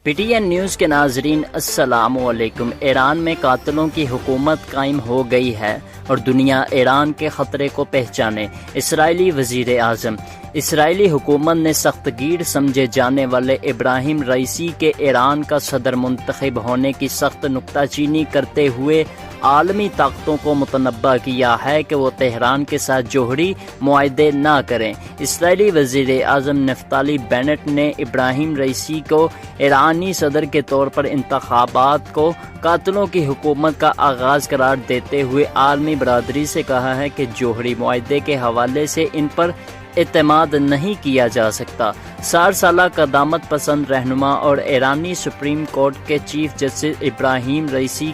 P T N news کے ناظرین السلام علیکم۔ ایران میں قاتلوں کی حکومت قائم ہو گئی ہے اور دنیا ایران کے خطرے کو پہچانے۔ اسرائیلی وزیر اعظم۔ اسرائیلی حکومت نے سخت گیر سمجھے جانے والے ابراہیم رئیسی کے ایران کا صدر منتخب ہونے کی سخت نکتہ چینی کرتے ہوئے عالمی طاقتوں کو متنبہ کیا ہے کہ وہ تہران کے ساتھ جوہری معاہدے نہ کریں۔ اسرائیلی وزیر اعظم نفتالی بینٹ نے ابراہیم رئیسی کو ایرانی صدر کے طور پر انتخابات کو قاتلوں کی حکومت کا آغاز قرار دیتے ہوئے عالمی برادری سے کہا ہے کہ جوہری معاہدے کے حوالے سے ان پر اعتماد نہیں کیا جا سکتا۔ 60 سالہ قدامت پسند رہنما اور ایرانی سپریم کورٹ کے چیف جسٹس ابراہیم رئیسی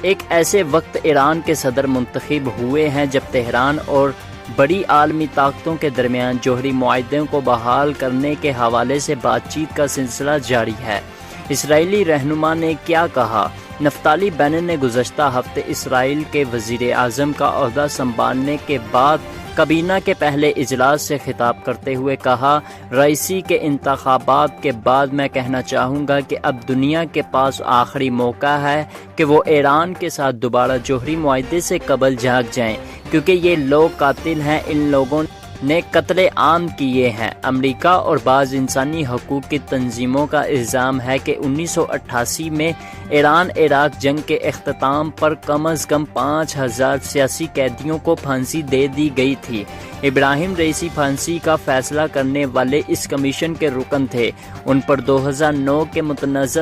ایک ایسے وقت ایران کے صدر منتخب ہوئے ہیں جب تہران اور بڑی عالمی طاقتوں کے درمیان جوہری معاہدوں کو بحال کرنے کے حوالے سے بات چیت کا سلسلہ جاری ہے۔ اسرائیلی رہنما نے کیا کہا؟ نفتالی بینٹ نے گزشتہ ہفتے اسرائیل کے وزیر اعظم کا عہدہ سنبھالنے کے بعد کابینہ کے پہلے اجلاس سے خطاب کرتے ہوئے کہا، رئیسی کے انتخابات کے بعد میں کہنا چاہوں گا کہ اب دنیا کے پاس آخری موقع ہے کہ وہ ایران کے ساتھ دوبارہ جوہری معاہدے سے قبل جھاگ جائیں، کیونکہ یہ لوگ قاتل ہیں۔ ان لوگوں نے قتل عام کیے ہیں۔ امریکہ اور بعض انسانی حقوق کی تنظیموں کا الزام ہے کہ 1988 میں ایران عراق جنگ کے اختتام پر کم از کم 5000 سیاسی قیدیوں کو پھانسی دے دی گئی تھی۔ ابراہیم رئیسی پھانسی کا فیصلہ کرنے والے اس کمیشن کے رکن تھے۔ ان پر 2009 کے متنازع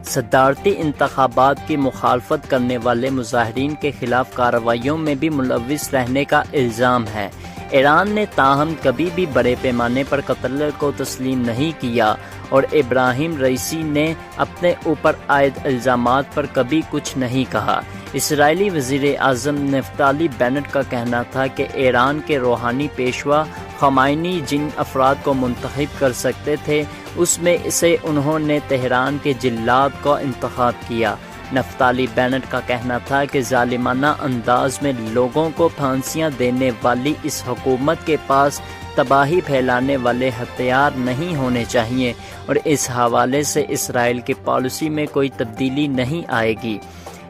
صدارتی انتخابات کی مخالفت کرنے والے مظاہرین کے خلاف کارروائیوں میں بھی ملوث رہنے کا الزام ہے۔ ایران نے تاہم کبھی بھی بڑے پیمانے پر قتل کو تسلیم نہیں کیا اور ابراہیم رئیسی نے اپنے اوپر عائد الزامات پر کبھی کچھ نہیں کہا۔ اسرائیلی وزیر اعظم نفتالی بینٹ کا کہنا تھا کہ ایران کے روحانی پیشوا خمینی جن افراد کو منتخب کر سکتے تھے اس میں سے انہوں نے تہران کے جلاد کا انتخاب کیا۔ نفتالی بینٹ کا کہنا تھا کہ ظالمانہ انداز میں لوگوں کو پھانسیاں دینے والی اس حکومت کے پاس تباہی پھیلانے والے ہتھیار نہیں ہونے چاہیے اور اس حوالے سے اسرائیل کی پالیسی میں کوئی تبدیلی نہیں آئے گی۔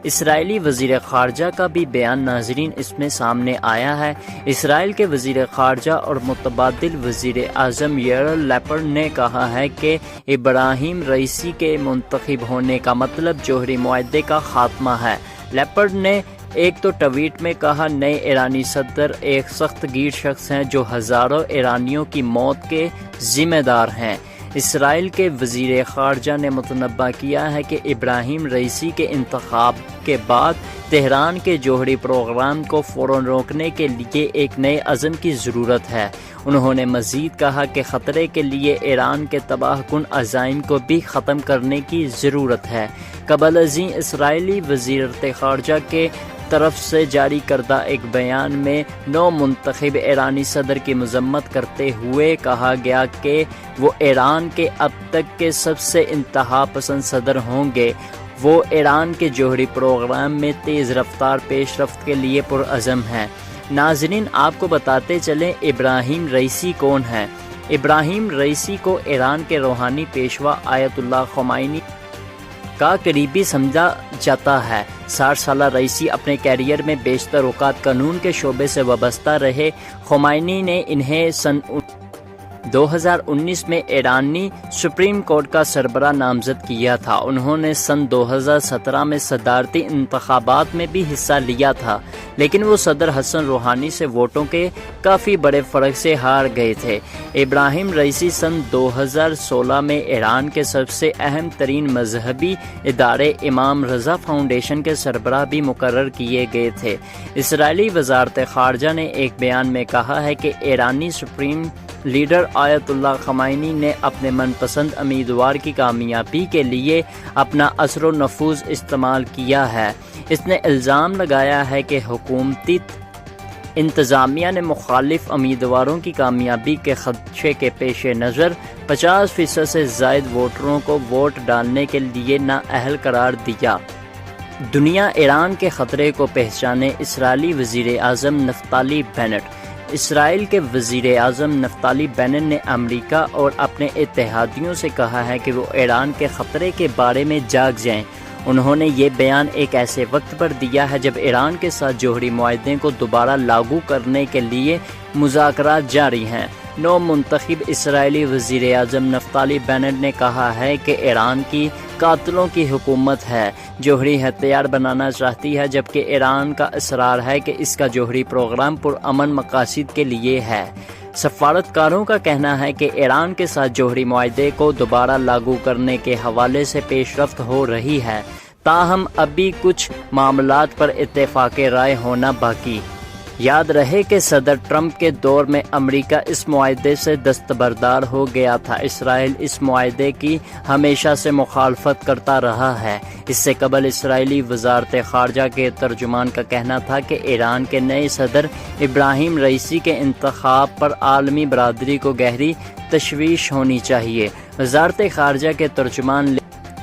اسرائیلی وزیر خارجہ کا بھی بیان ناظرین اس میں سامنے آیا ہے۔ اسرائیل کے وزیر خارجہ اور متبادل وزیر اعظم یائر لیپڈ نے کہا ہے کہ ابراہیم رئیسی کے منتخب ہونے کا مطلب جوہری معاہدے کا خاتمہ ہے۔ لیپڈ نے ایک تو ٹویٹ میں کہا، نئے ایرانی صدر ایک سخت گیر شخص ہیں جو ہزاروں ایرانیوں کی موت کے ذمہ دار ہیں۔ اسرائیل کے وزیر خارجہ نے متنبہ کیا ہے کہ ابراہیم رئیسی کے انتخاب کے بعد تہران کے جوہری پروگرام کو فوراً روکنے کے لیے ایک نئے عزم کی ضرورت ہے۔ انہوں نے مزید کہا کہ خطرے کے لیے ایران کے تباہ کن عزائم کو بھی ختم کرنے کی ضرورت ہے۔ قبل ازیں اسرائیلی وزارت خارجہ کے طرف سے جاری کردہ ایک بیان میں نو منتخب ایرانی صدر کی مذمت کرتے ہوئے کہا گیا کہ وہ ایران کے اب تک کے سب سے انتہا پسند صدر ہوں گے۔ وہ ایران کے جوہری پروگرام میں تیز رفتار پیش رفت کے لیے پرعزم ہیں۔ ناظرین، آپ کو بتاتے چلیں ابراہیم رئیسی کون ہے۔ ابراہیم رئیسی کو ایران کے روحانی پیشوا آیت اللہ خمینی کا قریبی سمجھا جاتا ہے۔ 60 سالہ رئیسی اپنے کیریئر میں بیشتر اوقات قانون کے شعبے سے وابستہ رہے۔ خمینی نے انہیں سن 2019 میں ایرانی سپریم کورٹ کا سربراہ نامزد کیا تھا۔ انہوں نے سن 2017 میں صدارتی انتخابات میں بھی حصہ لیا تھا، لیکن وہ صدر حسن روحانی سے ووٹوں کے کافی بڑے فرق سے ہار گئے تھے۔ ابراہیم رئیسی سن 2016 میں ایران کے سب سے اہم ترین مذہبی ادارے امام رضا فاؤنڈیشن کے سربراہ بھی مقرر کیے گئے تھے۔ اسرائیلی وزارت خارجہ نے ایک بیان میں کہا ہے کہ ایرانی سپریم لیڈر آیت اللہ خمینی نے اپنے من پسند امیدوار کی کامیابی کے لیے اپنا اثر و نفوذ استعمال کیا ہے۔ اس نے الزام لگایا ہے کہ حکومتی انتظامیہ نے مخالف امیدواروں کی کامیابی کے خدشے کے پیش نظر 50% سے زائد ووٹروں کو ووٹ ڈالنے کے لیے نااہل قرار دیا۔ دنیا ایران کے خطرے کو پہچانے، اسرائیلی وزیر اعظم نفتالی بینٹ۔ اسرائیل کے وزیر اعظم نفتالی بینن نے امریکہ اور اپنے اتحادیوں سے کہا ہے کہ وہ ایران کے خطرے کے بارے میں جاگ جائیں۔ انہوں نے یہ بیان ایک ایسے وقت پر دیا ہے جب ایران کے ساتھ جوہری معاہدے کو دوبارہ لاگو کرنے کے لیے مذاکرات جاری ہیں۔ نو منتخب اسرائیلی وزیر اعظم نفتالی بینن نے کہا ہے کہ ایران کی قاتلوں کی حکومت ہے، جوہری ہتھیار بنانا چاہتی ہے، جبکہ ایران کا اصرار ہے کہ اس کا جوہری پروگرام پرامن مقاصد کے لیے ہے۔ سفارتکاروں کا کہنا ہے کہ ایران کے ساتھ جوہری معاہدے کو دوبارہ لاگو کرنے کے حوالے سے پیش رفت ہو رہی ہے، تاہم ابھی کچھ معاملات پر اتفاق رائے ہونا باقی۔ یاد رہے کہ صدر ٹرمپ کے دور میں امریکہ اس معاہدے سے دستبردار ہو گیا تھا۔ اسرائیل اس معاہدے کی ہمیشہ سے مخالفت کرتا رہا ہے۔ اس سے قبل اسرائیلی وزارت خارجہ کے ترجمان کا کہنا تھا کہ ایران کے نئے صدر ابراہیم رئیسی کے انتخاب پر عالمی برادری کو گہری تشویش ہونی چاہیے۔ وزارت خارجہ کے ترجمان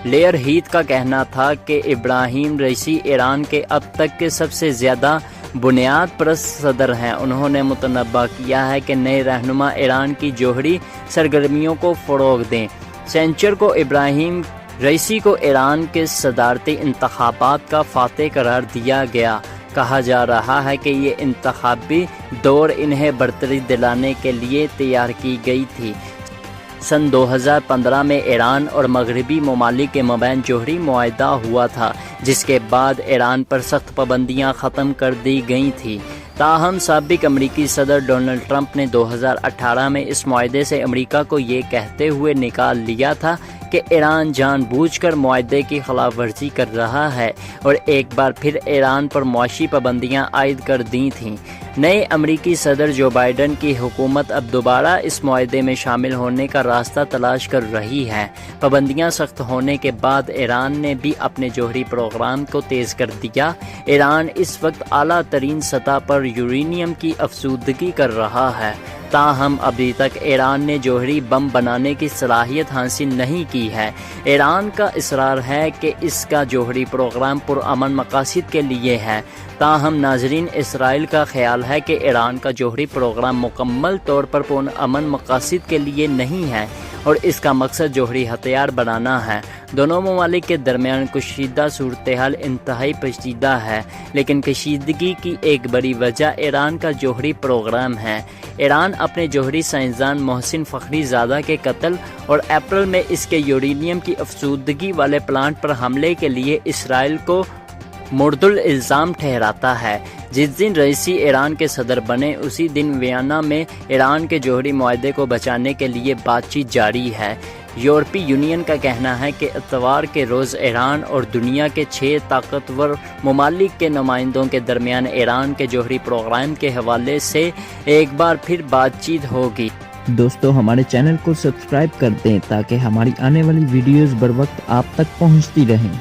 لیئر ہیتھ کا کہنا تھا کہ ابراہیم رئیسی ایران کے اب تک کے سب سے زیادہ بنیاد پرست صدر ہیں۔ انہوں نے متنبہ کیا ہے کہ نئے رہنما ایران کی جوہری سرگرمیوں کو فروغ دیں۔ سینچر کو ابراہیم رئیسی کو ایران کے صدارتی انتخابات کا فاتح قرار دیا گیا۔ کہا جا رہا ہے کہ یہ انتخابی دور انہیں برتری دلانے کے لیے تیار کی گئی تھی۔ سن 2015 میں ایران اور مغربی ممالک کے مابین جوہری معاہدہ ہوا تھا، جس کے بعد ایران پر سخت پابندیاں ختم کر دی گئی تھیں۔ تاہم سابق امریکی صدر ڈونلڈ ٹرمپ نے 2018 میں اس معاہدے سے امریکہ کو یہ کہتے ہوئے نکال لیا تھا کہ ایران جان بوجھ کر معاہدے کی خلاف ورزی کر رہا ہے اور ایک بار پھر ایران پر معاشی پابندیاں عائد کر دی تھیں۔ نئے امریکی صدر جو بائیڈن کی حکومت اب دوبارہ اس معاہدے میں شامل ہونے کا راستہ تلاش کر رہی ہے۔ پابندیاں سخت ہونے کے بعد ایران نے بھی اپنے جوہری پروگرام کو تیز کر دیا۔ ایران اس وقت اعلیٰ ترین سطح پر یورینیم کی افزودگی کر رہا ہے، تاہم ابھی تک ایران نے جوہری بم بنانے کی صلاحیت حاصل نہیں کی ہے۔ ایران کا اصرار ہے کہ اس کا جوہری پروگرام پرامن مقاصد کے لیے ہے، تاہم ناظرین، اسرائیل کا خیال ہے کہ ایران کا جوہری پروگرام مکمل طور پر پرامن مقاصد کے لیے نہیں ہے اور اس کا مقصد جوہری ہتھیار بنانا ہے۔ دونوں ممالک کے درمیان کشیدہ صورتحال انتہائی پیچیدہ ہے، لیکن کشیدگی کی ایک بڑی وجہ ایران کا جوہری پروگرام ہے۔ ایران اپنے جوہری سائنسدان محسن فخری زادہ کے قتل اور اپریل میں اس کے یورینیم کی افزودگی والے پلانٹ پر حملے کے لیے اسرائیل کو مرد الزام ٹھہراتا ہے۔ جس دن رئیسی ایران کے صدر بنے، اسی دن ویانا میں ایران کے جوہری معاہدے کو بچانے کے لیے بات چیت جاری ہے۔ یورپی یونین کا کہنا ہے کہ اتوار کے روز ایران اور دنیا کے 6 طاقتور ممالک کے نمائندوں کے درمیان ایران کے جوہری پروگرام کے حوالے سے ایک بار پھر بات چیت ہوگی۔ دوستو، ہمارے چینل کو سبسکرائب کر دیں تاکہ ہماری آنے والی ویڈیوز بر وقت آپ تک پہنچتی رہیں۔